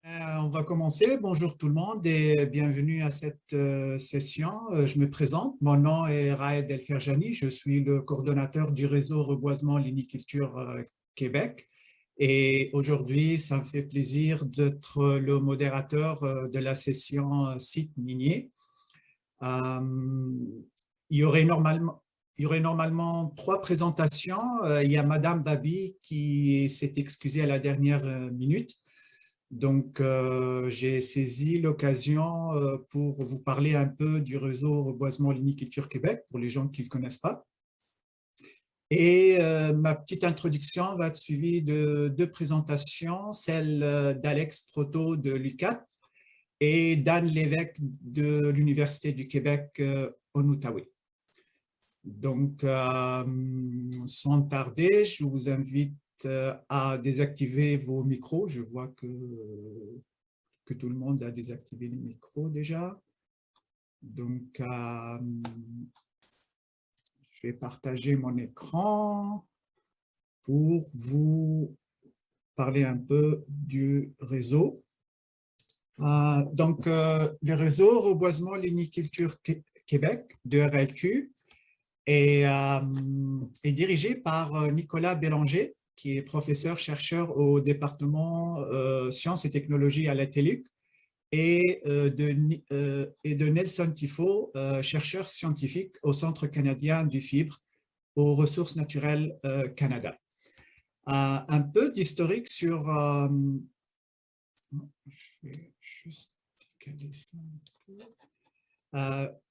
On va commencer. Bonjour tout le monde et bienvenue à cette session. Je me présente. Mon nom est Raed El Ferjani. Je suis le coordonnateur du réseau Reboisement Liniculture Québec. Et aujourd'hui, ça me fait plaisir d'être le modérateur de la session site minier. Il y aurait normalement trois présentations. Il y a Madame Babi qui s'est excusée à la dernière minute. Donc, j'ai saisi l'occasion pour vous parler un peu du réseau Reboisement Liniculture Québec, pour les gens qui ne le connaissent pas. Et ma petite introduction va être suivie de deux présentations, celle d'Alex Proto de l'UQAT et d'Anne Lévesque de l'Université du Québec en Outaouais. Donc, sans tarder, je vous invite à désactiver vos micros. Je vois que tout le monde a désactivé les micros déjà. Donc, je vais partager mon écran pour vous parler un peu du réseau. Donc, le réseau Reboisement Liniculture Québec, de RLQ, est dirigé par Nicolas Bélanger, qui est professeur-chercheur au département Sciences et Technologies à la TELUQ, et de Nelson Tifo, chercheur scientifique au Centre canadien du fibre aux ressources naturelles Canada. Un peu d'historique sur... je vais juste décaler ça un peu.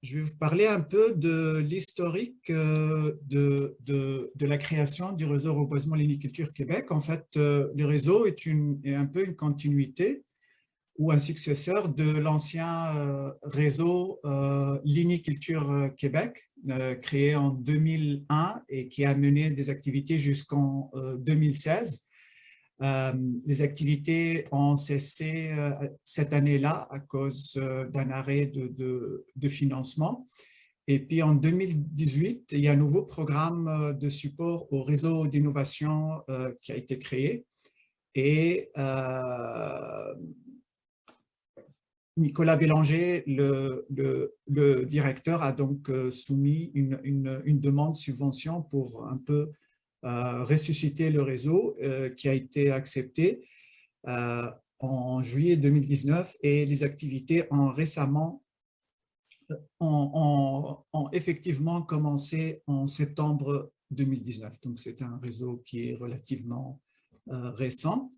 Je vais vous parler un peu de l'historique de la création du réseau Reboisement Liniculture Québec. En fait, le réseau est un peu une continuité ou un successeur de l'ancien réseau Liniculture Québec, créé en 2001 et qui a mené des activités jusqu'en 2016. Les activités ont cessé cette année-là à cause d'un arrêt de financement. Et puis en 2018, il y a un nouveau programme de support au réseau d'innovation qui a été créé. Et Nicolas Bélanger, le directeur, a donc soumis une demande de subvention pour un peu ressusciter le réseau qui a été accepté en juillet 2019 et les activités ont effectivement commencé en septembre 2019. Donc, c'est un réseau qui est relativement récent.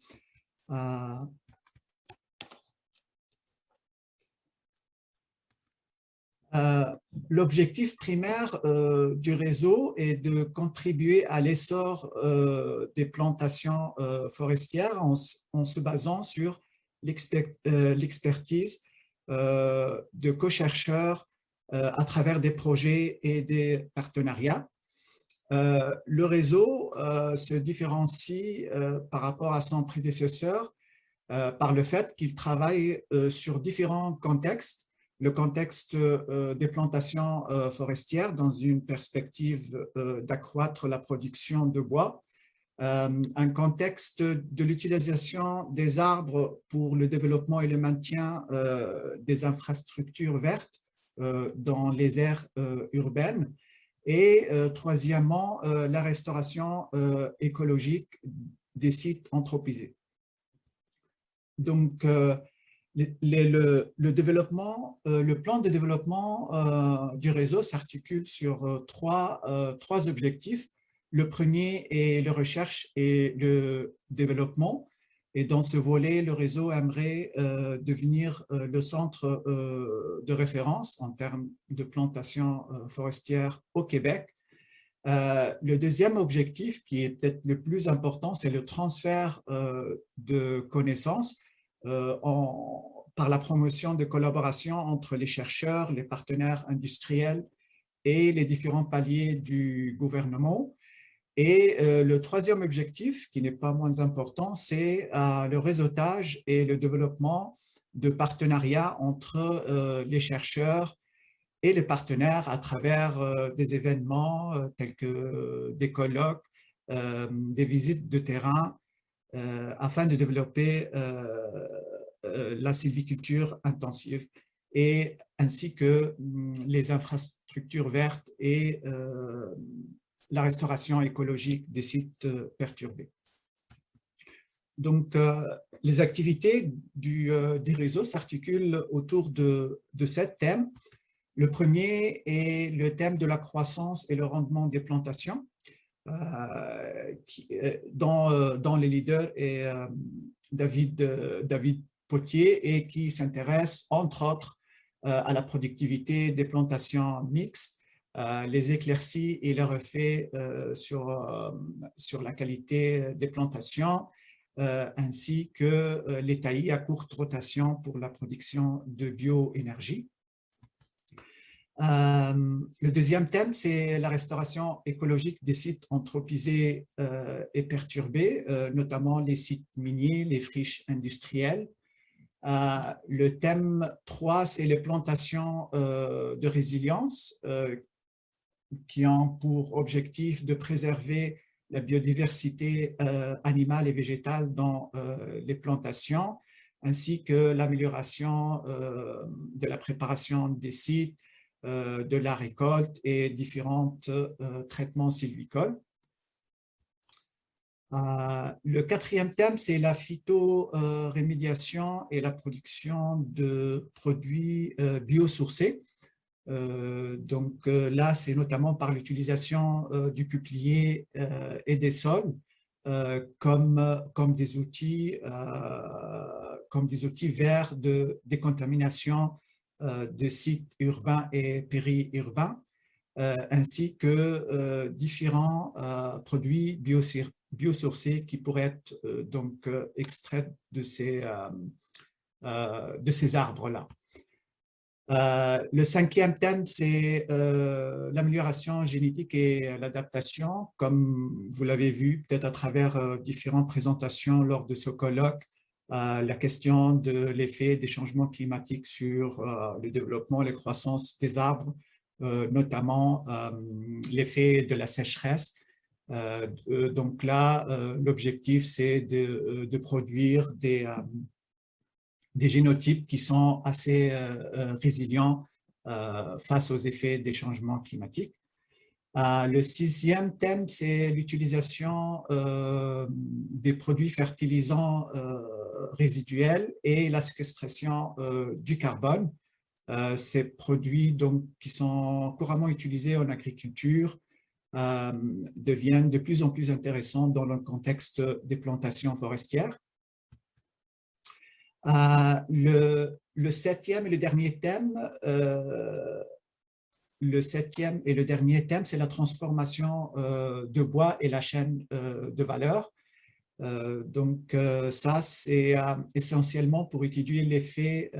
L'objectif primaire du réseau est de contribuer à l'essor des plantations forestières en se basant sur l'expertise de co-chercheurs à travers des projets et des partenariats. Le réseau se différencie par rapport à son prédécesseur par le fait qu'il travaille sur différents contextes. Le contexte des plantations forestières dans une perspective d'accroître la production de bois, un contexte de l'utilisation des arbres pour le développement et le maintien des infrastructures vertes dans les aires urbaines, et troisièmement, la restauration écologique des sites anthropisés. Donc, le plan de développement du réseau s'articule sur trois objectifs. Le premier est la recherche et le développement. Et dans ce volet, le réseau aimerait devenir le centre de référence en termes de plantation forestière au Québec. Le deuxième objectif, qui est peut-être le plus important, c'est le transfert de connaissances par la promotion de collaboration entre les chercheurs, les partenaires industriels et les différents paliers du gouvernement. Et le troisième objectif, qui n'est pas moins important, c'est le réseautage et le développement de partenariats entre les chercheurs et les partenaires à travers des événements tels que des colloques, des visites de terrain, afin de développer la sylviculture intensive et ainsi que les infrastructures vertes et la restauration écologique des sites perturbés. Donc, les activités des réseaux s'articulent autour de 7 thèmes. Le premier est le thème de la croissance et le rendement des plantations, dont les leaders est David Potier et qui s'intéresse entre autres à la productivité des plantations mixtes, les éclaircies et leurs effets sur la qualité des plantations, ainsi que les taillis à courte rotation pour la production de bioénergie. Le deuxième thème, c'est la restauration écologique des sites anthropisés et perturbés, notamment les sites miniers, les friches industrielles. Le thème 3, c'est les plantations de résilience qui ont pour objectif de préserver la biodiversité animale et végétale dans les plantations, ainsi que l'amélioration de la préparation des sites, de la récolte et différents traitements sylvicoles. Le quatrième thème, c'est la phytorémédiation et la production de produits biosourcés. Là, c'est notamment par l'utilisation du peuplier et des sols comme des outils verts de décontamination de sites urbains et périurbains, ainsi que différents produits biosourcés qui pourraient être extraits de ces arbres-là. Le cinquième thème, c'est l'amélioration génétique et l'adaptation. Comme vous l'avez vu, peut-être à travers différentes présentations lors de ce colloque, la question de l'effet des changements climatiques sur le développement et la croissance des arbres, notamment l'effet de la sécheresse. Donc là, l'objectif, c'est de produire des génotypes qui sont assez résilients face aux effets des changements climatiques. Le sixième thème, c'est l'utilisation des produits fertilisants résiduels et la séquestration du carbone. Ces produits qui sont couramment utilisés en agriculture deviennent de plus en plus intéressants dans le contexte des plantations forestières. Le septième et le dernier thème, c'est la transformation de bois et la chaîne de valeur. Ça, c'est essentiellement pour étudier l'effet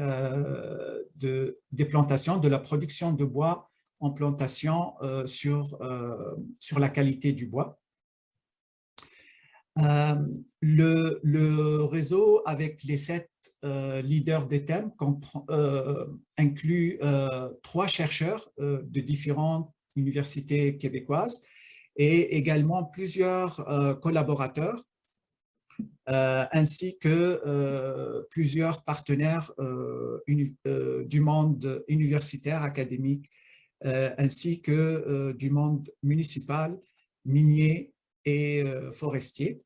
des plantations, de la production de bois en plantation sur la qualité du bois. Le réseau avec les 7 leaders des thèmes inclut 3 chercheurs de différentes universités québécoises et également plusieurs collaborateurs ainsi que plusieurs partenaires du monde universitaire, académique, ainsi que du monde municipal, minier et forestier.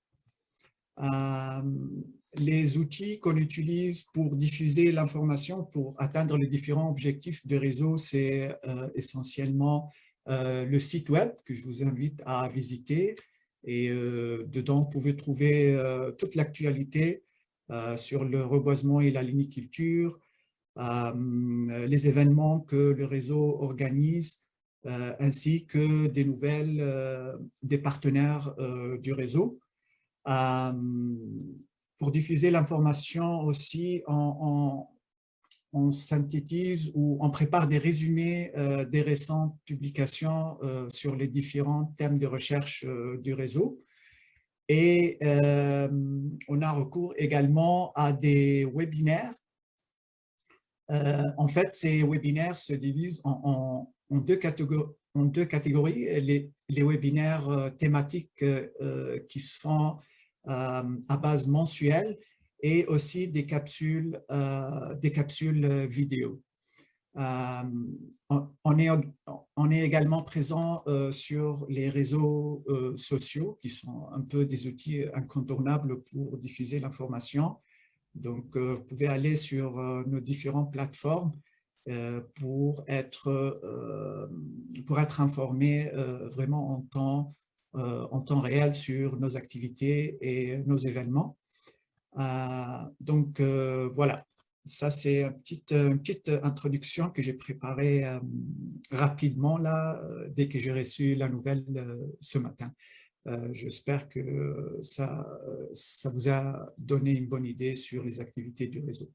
Les outils qu'on utilise pour diffuser l'information, pour atteindre les différents objectifs de réseau, c'est essentiellement le site web que je vous invite à visiter. Et dedans, vous pouvez trouver toute l'actualité sur le reboisement et la liniculture, les événements que le réseau organise, ainsi que des nouvelles des partenaires du réseau. Pour diffuser l'information aussi, on synthétise ou on prépare des résumés des récentes publications sur les différents thèmes de recherche du réseau. Et on a recours également à des webinaires. En fait, ces webinaires se divisent en deux catégories. Les webinaires thématiques qui se font à base mensuelle et aussi des capsules vidéo. On est également présent sur les réseaux sociaux qui sont un peu des outils incontournables pour diffuser l'information. Donc, vous pouvez aller sur nos différentes plateformes pour être informé vraiment en temps réel sur nos activités et nos événements. Donc, voilà. Ça, c'est une petite introduction que j'ai préparée rapidement là, dès que j'ai reçu la nouvelle ce matin. J'espère que ça vous a donné une bonne idée sur les activités du réseau.